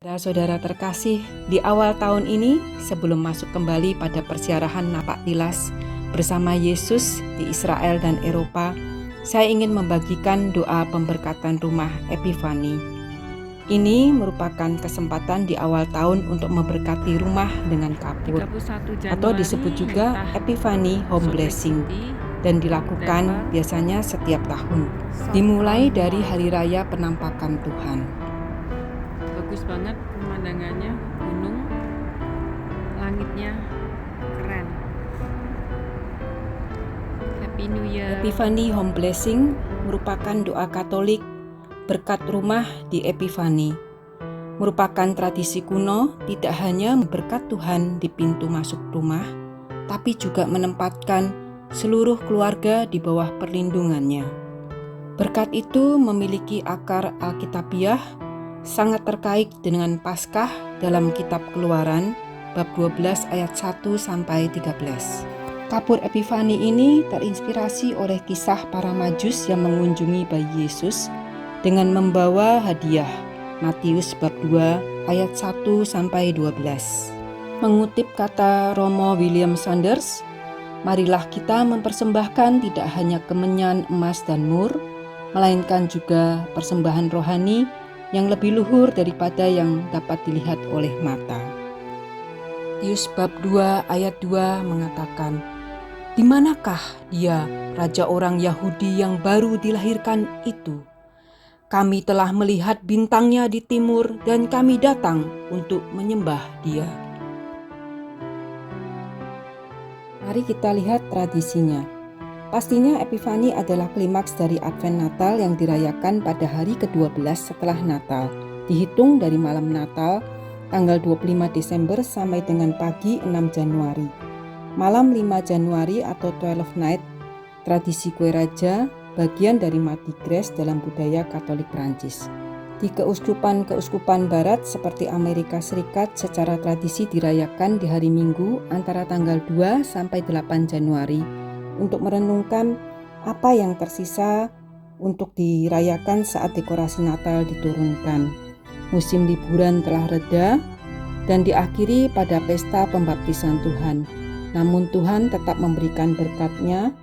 Saudara terkasih, di awal tahun ini sebelum masuk kembali pada persiarahan napak tilas bersama Yesus di Israel dan Eropa, saya ingin membagikan doa pemberkatan rumah Epifani. Ini merupakan kesempatan di awal tahun untuk memberkati rumah dengan kapur, atau disebut juga Epifani Home Blessing, dan dilakukan biasanya setiap tahun, dimulai dari Hari Raya Penampakan Tuhan. Bagus banget pemandangannya, gunung, langitnya keren. Happy New Year. Epifani Home Blessing merupakan doa Katolik berkat rumah di Epifani. Merupakan tradisi kuno tidak hanya berkat Tuhan di pintu masuk rumah, tapi juga menempatkan seluruh keluarga di bawah perlindungannya. Berkat itu memiliki akar Alkitabiah sangat terkait dengan Paskah dalam kitab Keluaran bab 12 ayat 1-13. Kapur Epifani ini terinspirasi oleh kisah para Majus yang mengunjungi bayi Yesus dengan membawa hadiah. Matius bab 2 ayat 1-12. Mengutip kata Romo William Sanders, marilah kita mempersembahkan tidak hanya kemenyan emas dan mur, melainkan juga persembahan rohani yang lebih luhur daripada yang dapat dilihat oleh mata. Matius bab 2 ayat 2 mengatakan, "Di manakah dia, raja orang Yahudi yang baru dilahirkan itu? Kami telah melihat bintangnya di timur dan kami datang untuk menyembah dia." Mari kita lihat tradisinya. Pastinya Epifani adalah klimaks dari Advent Natal yang dirayakan pada hari ke-12 setelah Natal. Dihitung dari malam Natal, tanggal 25 Desember sampai dengan pagi 6 Januari. Malam 5 Januari atau 12 Night, tradisi kue raja, bagian dari Mardi Gras dalam budaya Katolik Prancis. Di keuskupan-keuskupan barat seperti Amerika Serikat secara tradisi dirayakan di hari Minggu antara tanggal 2 sampai 8 Januari. Untuk merenungkan apa yang tersisa untuk dirayakan saat dekorasi Natal diturunkan. Musim liburan telah reda dan diakhiri pada pesta pembaptisan Tuhan. Namun Tuhan tetap memberikan berkat-Nya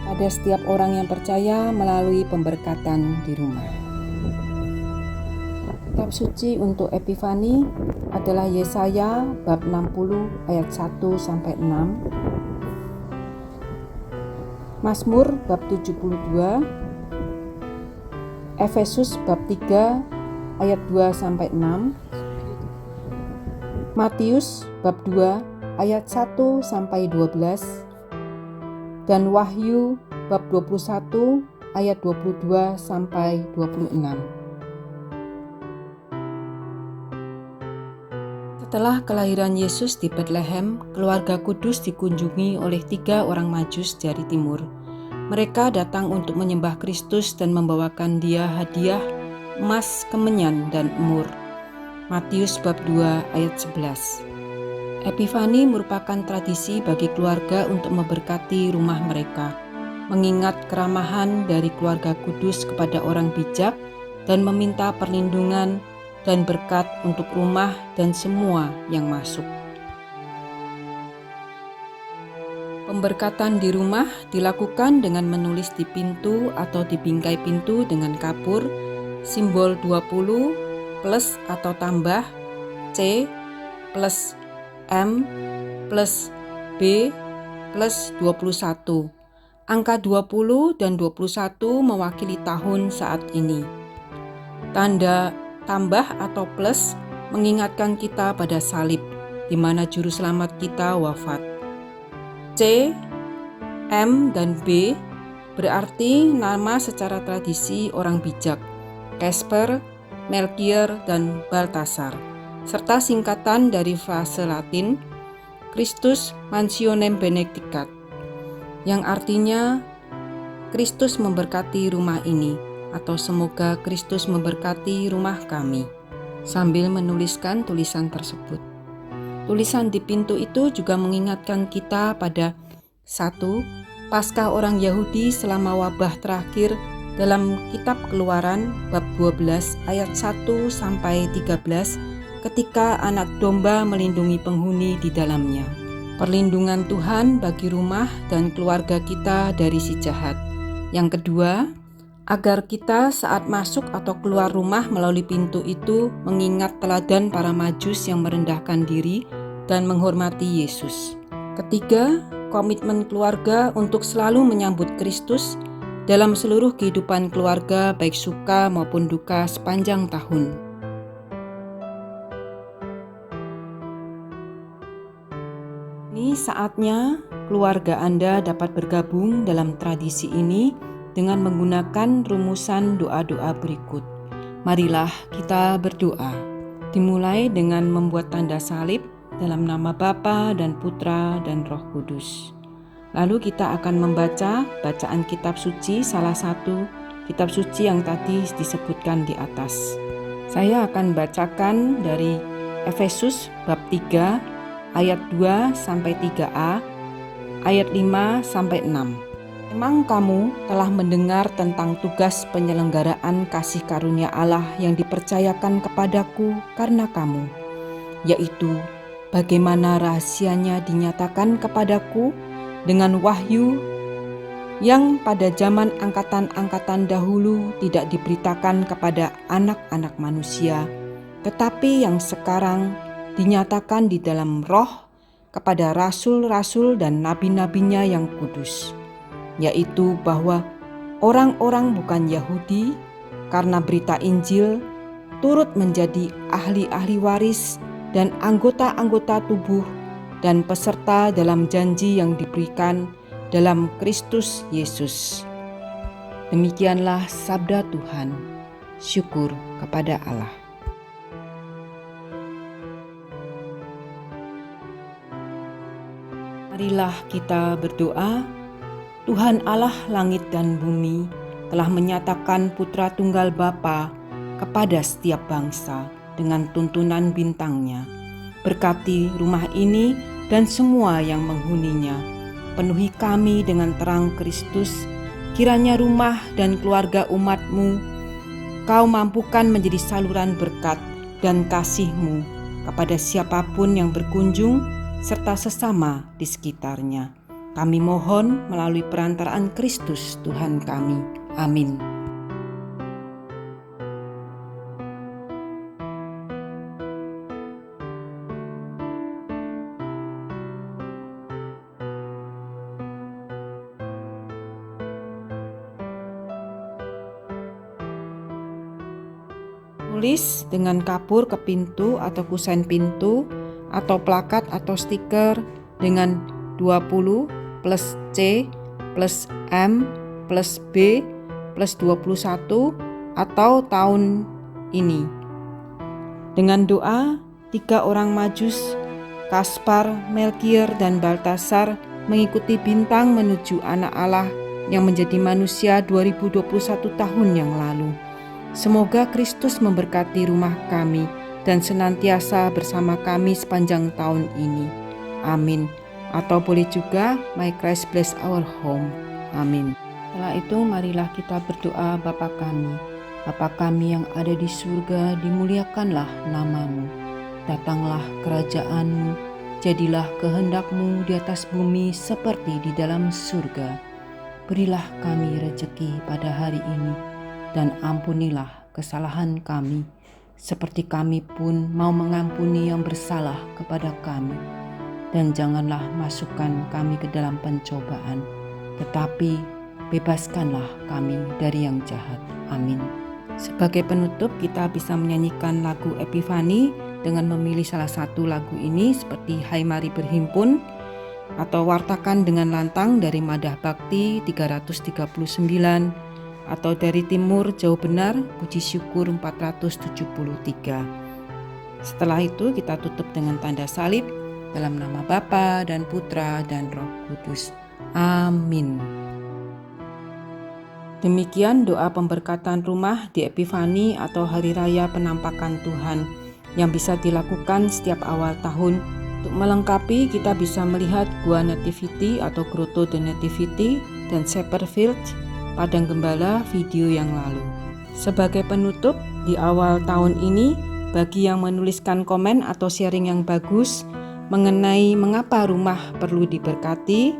pada setiap orang yang percaya melalui pemberkatan di rumah. Kitab suci untuk Epifani adalah Yesaya bab 60 ayat 1-6. Mazmur bab 72, Efesus bab 3 ayat 2-6, Matius bab 2 ayat 1-12, dan Wahyu bab 21 ayat 22-26. Setelah kelahiran Yesus di Bethlehem, keluarga kudus dikunjungi oleh 3 orang Majus dari timur. Mereka datang untuk menyembah Kristus dan membawakan Dia hadiah emas, kemenyan, dan mur. Matius bab 2 ayat 11. Epifani merupakan tradisi bagi keluarga untuk memberkati rumah mereka, mengingat keramahan dari keluarga kudus kepada orang bijak dan meminta perlindungan dan berkat untuk rumah dan semua yang masuk. Pemberkatan di rumah dilakukan dengan menulis di pintu atau di bingkai pintu dengan kapur, simbol 20 plus atau tambah, C plus M plus B plus 21. Angka 20 dan 21 mewakili tahun saat ini. Tanda tambah atau plus mengingatkan kita pada salib, di mana juru selamat kita wafat. C, M, dan B berarti nama secara tradisi orang bijak, Casper, Melchior, dan Baltasar, serta singkatan dari frase Latin Christus Mansionem Benedicat, yang artinya Kristus memberkati rumah ini, atau semoga Kristus memberkati rumah kami, sambil menuliskan tulisan tersebut. Tulisan di pintu itu juga mengingatkan kita pada 1. Paskah orang Yahudi selama wabah terakhir dalam kitab Keluaran bab 12 ayat 1-13 ketika anak domba melindungi penghuni di dalamnya. Perlindungan Tuhan bagi rumah dan keluarga kita dari si jahat. Yang kedua, agar kita saat masuk atau keluar rumah melalui pintu itu mengingat teladan para majus yang merendahkan diri dan menghormati Yesus. Ketiga, komitmen keluarga untuk selalu menyambut Kristus dalam seluruh kehidupan keluarga, baik suka maupun duka sepanjang tahun. Ini saatnya keluarga Anda dapat bergabung dalam tradisi ini dengan menggunakan rumusan doa-doa berikut. Marilah kita berdoa. Dimulai dengan membuat tanda salib dalam nama Bapa dan Putra dan Roh Kudus. Lalu kita akan membaca bacaan kitab suci, salah satu kitab suci yang tadi disebutkan di atas. Saya akan bacakan dari Efesus bab 3 ayat 2 sampai 3a, ayat 5 sampai 6. Memang kamu telah mendengar tentang tugas penyelenggaraan kasih karunia Allah yang dipercayakan kepadaku karena kamu, yaitu bagaimana rahasianya dinyatakan kepadaku dengan wahyu yang pada zaman angkatan-angkatan dahulu tidak diberitakan kepada anak-anak manusia, tetapi yang sekarang dinyatakan di dalam Roh kepada rasul-rasul dan nabi-nabinya yang kudus, yaitu bahwa orang-orang bukan Yahudi karena berita Injil turut menjadi ahli-ahli waris dan anggota-anggota tubuh dan peserta dalam janji yang diberikan dalam Kristus Yesus. Demikianlah sabda Tuhan. Syukur kepada Allah. Marilah kita berdoa. Tuhan Allah langit dan bumi telah menyatakan Putra Tunggal Bapa kepada setiap bangsa dengan tuntunan bintangnya. Berkati rumah ini dan semua yang menghuninya. Penuhi kami dengan terang Kristus. Kiranya rumah dan keluarga umat-Mu Kau mampukan menjadi saluran berkat dan kasih-Mu kepada siapapun yang berkunjung serta sesama di sekitarnya. Kami mohon melalui perantaraan Kristus Tuhan kami. Amin. Tulis dengan kapur ke pintu atau kusen pintu atau plakat atau stiker dengan 20 plus C plus M plus B plus 21 atau tahun ini. Dengan doa, 3 orang majus, Kaspar, Melkior, dan Baltasar mengikuti bintang menuju anak Allah yang menjadi manusia 2021 tahun yang lalu. Semoga Kristus memberkati rumah kami dan senantiasa bersama kami sepanjang tahun ini. Amin. Atau boleh juga, My Christ bless our home. Amin. Setelah itu marilah kita berdoa. Bapa kami. Bapa kami yang ada di surga, dimuliakanlah nama-Mu. Datanglah kerajaan-Mu. Jadilah kehendak-Mu di atas bumi seperti di dalam surga. Berilah kami rejeki pada hari ini, dan ampunilah kesalahan kami, seperti kami pun mau mengampuni yang bersalah kepada kami. Dan janganlah masukkan kami ke dalam pencobaan, tetapi bebaskanlah kami dari yang jahat. Amin. Sebagai penutup, kita bisa menyanyikan lagu Epifani dengan memilih salah satu lagu ini seperti Hai Mari Berhimpun, atau Wartakan dengan Lantang dari Madah Bakti 339, atau dari Timur Jauh Benar, Puji Syukur 473. Setelah itu kita tutup dengan tanda salib dalam nama Bapa dan Putra dan Roh Kudus. Amin. Demikian doa pemberkatan rumah di Epifani atau Hari Raya Penampakan Tuhan yang bisa dilakukan setiap awal tahun. Untuk melengkapi, kita bisa melihat Gua Nativity atau Grotto the Nativity dan Shepherdfield Padang Gembala video yang lalu. Sebagai penutup, di awal tahun ini bagi yang menuliskan komen atau sharing yang bagus mengenai mengapa rumah perlu diberkati.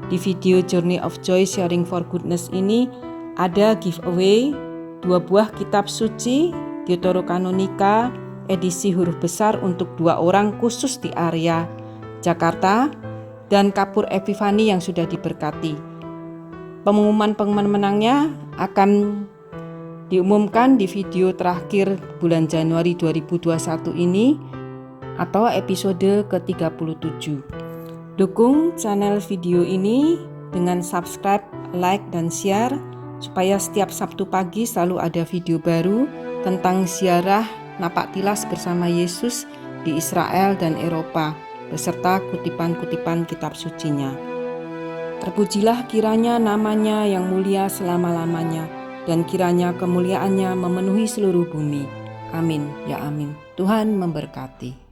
Di video Journey of Joy Sharing for Goodness ini ada giveaway 2 buah kitab suci Deuterokanonika edisi huruf besar untuk 2 orang khusus di area Jakarta dan kapur Epifani yang sudah diberkati. Pengumuman pemenangnya akan diumumkan di video terakhir bulan Januari 2021 ini atau episode ke-37. Dukung channel video ini dengan subscribe, like, dan share supaya setiap Sabtu pagi selalu ada video baru tentang ziarah napak tilas bersama Yesus di Israel dan Eropa beserta kutipan-kutipan kitab sucinya. Terpujilah kiranya namanya yang mulia selama-lamanya, dan kiranya kemuliaannya memenuhi seluruh bumi. Amin, ya amin. Tuhan memberkati.